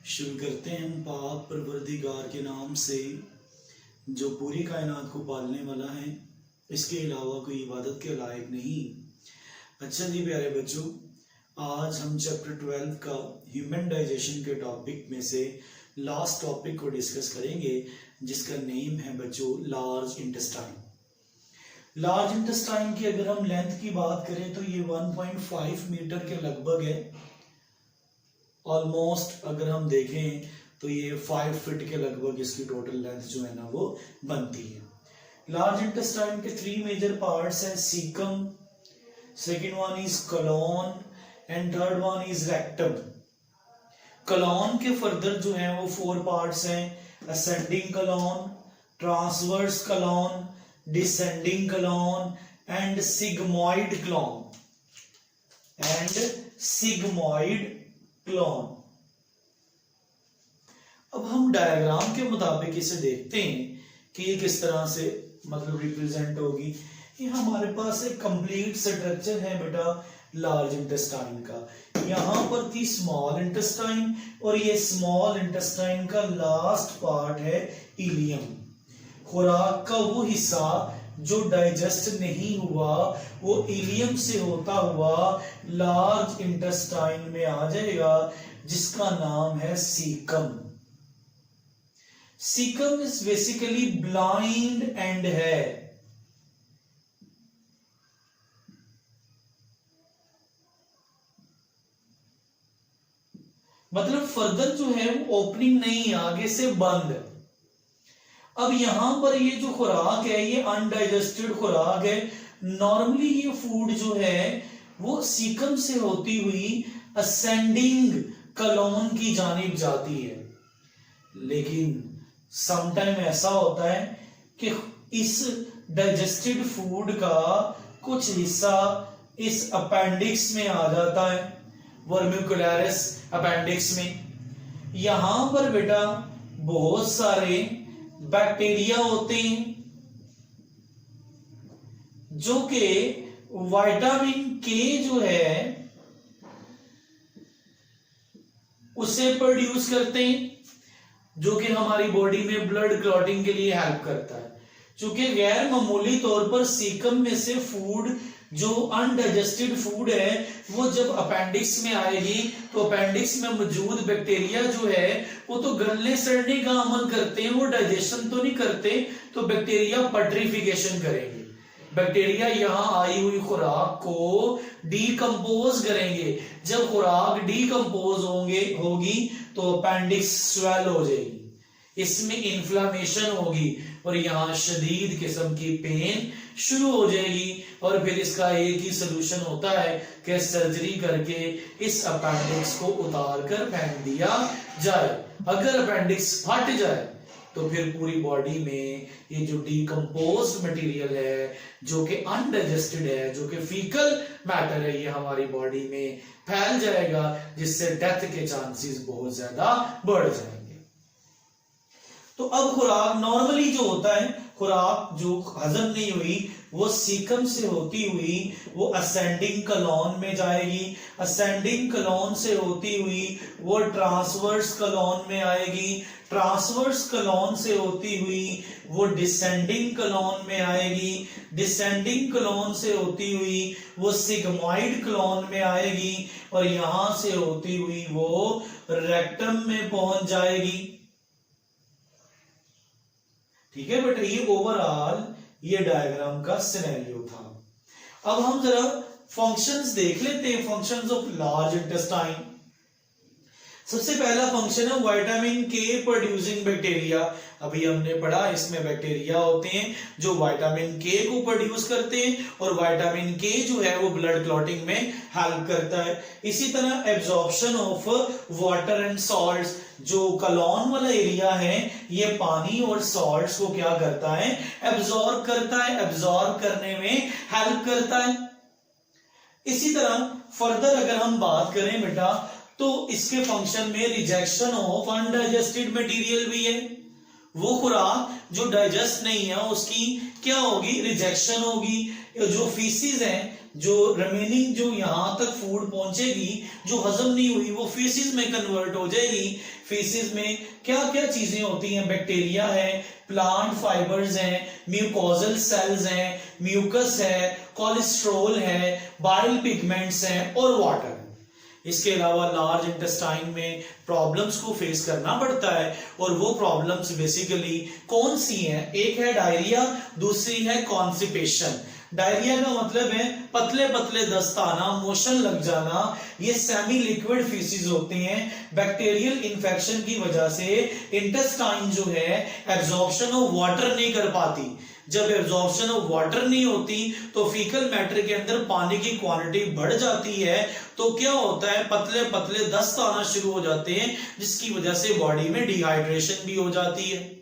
शुरू करते हैं हम पाक परवरदिगार के नाम से जो पूरी कायनात को पालने वाला है, इसके अलावा कोई इबादत के लायक नहीं। अच्छा जी प्यारे बच्चों, आज हम चैप्टर 12 का ह्यूमन डाइजेशन के टॉपिक में से लास्ट टॉपिक को डिस्कस करेंगे, जिसका नेम है बच्चों लार्ज इंटेस्टाइन। लार्ज इंटेस्टाइन की अगर हम लेंथ की बात करें तो ये 1.5 मीटर के लगभग है। ऑलमोस्ट अगर हम देखें तो ये 5 फीट के लगभग इसकी टोटल लेंथ जो है ना वो बनती है। लार्ज इंटेस्टाइन के 3 मेजर पार्ट्स हैं, caecum, second one is colon and third one is rectum. Colon के फर्दर जो है वो 4 पार्ट्स हैं, ascending colon, transverse colon, descending colon and sigmoid colon colon. अब हम डायग्राम के मुताबिक इसे देखते हैं कि ये किस तरह से मतलब रिप्रेजेंट होगी। ये हमारे पास एक कंप्लीट स्ट्रक्चर है बेटा लार्ज इंटेस्टाइन का। यहां पर थी स्मॉल इंटेस्टाइन और ये स्मॉल इंटेस्टाइन का लास्ट पार्ट है इलियम। खुराक का वो हिस्सा जो डाइजेस्ट नहीं हुआ वो इलियम से होता हुआ लार्ज इंटेस्टाइन में आ जाएगा, जिसका नाम है caecum. Caecum is basically blind and है। मतलब फर्दर जो है वो ओपनिंग नहीं, आगे से बंद। अब यहां पर ये जो खुराक है ये अनडाइजेस्टेड खुराक है। नॉर्मली ये फूड जो है वो सीकम से होती हुई असेंडिंग कोलोन की जानिब जाती है, लेकिन समटाइम ऐसा होता है कि इस डाइजेस्टेड फूड का कुछ हिस्सा इस अपेंडिक्स में आ जाता है, वर्मिकुलरिस अपेंडिक्स में। यहां पर बेटा बहुत सारे बैक्टीरिया होते हैं जो कि विटामिन के जो है उसे प्रोड्यूस करते हैं, जो कि हमारी बॉडी में ब्लड क्लॉटिंग के लिए हेल्प करता है। क्योंकि गैर मामूली तौर पर सीकम में से फूड जो अनडाइजेस्टेड फूड है वो जब अपेंडिक्स में आएगी तो अपेंडिक्स में मौजूद बैक्टीरिया जो है वो तो गलने सड़ने का अमल करते हैं, वो डाइजेशन तो नहीं करते। तो बैक्टीरिया पट्रिफिकेशन करेंगे। बैक्टीरिया यहाँ आई हुई खुराक को डीकंपोज करेंगे। जब खुराक डीकंपोज होगी तो अपेंडिक्स स्वेल हो जाएगी, इसमें इन्फ्लामेशन होगी और यहाँ शदीद किस्म की पेन शुरू हो जाएगी। और फिर इसका एक ही सोल्यूशन होता है कि सर्जरी करके इस अपेंडिक्स को उतार कर फेंक दिया जाए। अगर अपेंडिक्स फट जाए तो फिर पूरी बॉडी में ये जो डीकंपोज्ड मटेरियल है, जो कि अनडाइजेस्टेड है, जो कि फीकल मैटर है, ये हमारी बॉडी में फैल जाएगा, जिससे डेथ के चांसेस बहुत ज्यादा बढ़ जाएंगे। तो अब खुराक नॉर्मली जो होता है, खुराक जो हजम नहीं हुई वो सीकम से होती हुई वो असेंडिंग कोलोन में जाएगी। असेंडिंग कोलोन से होती हुई वो ट्रांसवर्स कोलोन में आएगी। ट्रांसवर्स कोलोन से होती हुई वो डिसेंडिंग कोलोन में आएगी। डिसेंडिंग कोलोन से होती हुई वो सिग्मोइड कोलोन में आएगी और यहां से होती हुई वो रेक्टम में पहुंच जाएगी। ठीक है बेटा, ये ओवरऑल ये डायग्राम का सिनेरियो था। अब हम जरा फंक्शंस देख लेते हैं, फंक्शंस ऑफ लार्ज इंटेस्टाइन। सबसे पहला फंक्शन है विटामिन के प्रोड्यूसिंग बैक्टीरिया। अभी हमने पढ़ा इसमें बैक्टीरिया होते हैं जो विटामिन के को प्रोड्यूस करते हैं और विटामिन के जो है वो ब्लड क्लॉटिंग में हेल्प करता है। इसी तरह absorption of water and salts, जो कोलोन वाला एरिया है ये पानी और सॉल्ट्स को क्या करता है, एब्जॉर्ब करता है, एब्जॉर्ब करने में हेल्प करता है। इसी तरह फर्दर अगर हम बात करें बेटा तो इसके फंक्शन में रिजेक्शन ऑफ अनडाइजेस्टेड मटेरियल भी है। वो खुराक जो डाइजेस्ट नहीं है उसकी क्या होगी, रिजेक्शन होगी। जो फीसिस है, जो रिमेनिंग जो यहाँ तक फूड पहुंचेगी, जो हजम नहीं हुई वो फीसिस में कन्वर्ट हो जाएगी। फीसिस में क्या क्या चीजें होती हैं? बैक्टीरिया है, प्लांट फाइबर्स हैं, म्यूकोजल सेल्स हैं, म्यूकस है, कोलेस्ट्रॉल है, बाइल पिगमेंट्स हैं और वाटर। इसके अलावा लार्ज इंटेस्टाइन में प्रॉब्लम्स को फेस करना पड़ता है, और वो प्रॉब्लम्स बेसिकली कौन सी हैं? एक है डायरिया, दूसरी है कॉन्स्टिपेशन। डायरिया का मतलब है पतले पतले दस्त आना, मोशन लग जाना। ये सेमी लिक्विड फीसिस होते हैं। बैक्टीरियल इन्फेक्शन की वजह से इंटेस्टाइन जो है एब्जॉर्प्शन ऑफ वाटर नहीं कर पाती। जब एब्जॉर्प्शन ऑफ वाटर नहीं होती तो फीकल मैटर के अंदर पानी की क्वांटिटी बढ़ जाती है, तो क्या होता है? पतले पतले दस्त आना शुरू हो जाते हैं, जिसकी वजह से बॉडी में डिहाइड्रेशन भी हो जाती है।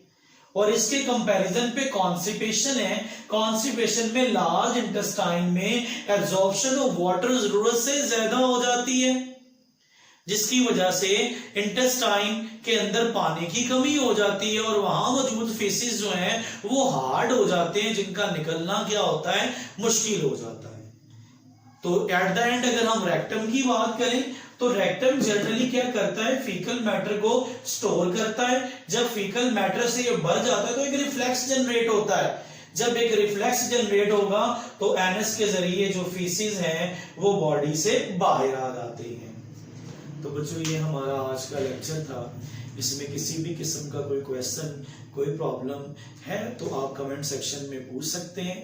और इसके कंपैरिजन पे कॉन्स्टिपेशन है। कॉन्स्टिपेशन में लार्ज इंटेस्टाइन में एब्जॉर्प्शन ऑफ वाटर जरूरत से ज्यादा हो जाती है, जिसकी वजह से इंटेस्टाइन के अंदर पानी की कमी हो जाती है, और वहां मौजूद फीसिस जो हैं वो हार्ड हो जाते हैं, जिनका निकलना क्या होता है? मुश्किल हो जाता है। तो एट द एंड अगर हम रेक्टम की बात करें तो रेक्टम जनरली क्या करता है? फीकल मैटर को स्टोर करता है। जब फीकल मैटर से ये भर जाता है तो एक रिफ्लेक्स जनरेट होता है। जब एक रिफ्लेक्स जनरेट होगा तो एनएस के जरिए जो फीसिस हैं वो बॉडी से बाहर आ जाते हैं। तो बच्चों ये हमारा आज का लेक्चर था। इसमें किसी भी किस्म का कोई क्वेश्चन, कोई प्रॉब्लम है तो आप कमेंट सेक्शन में पूछ सकते हैं।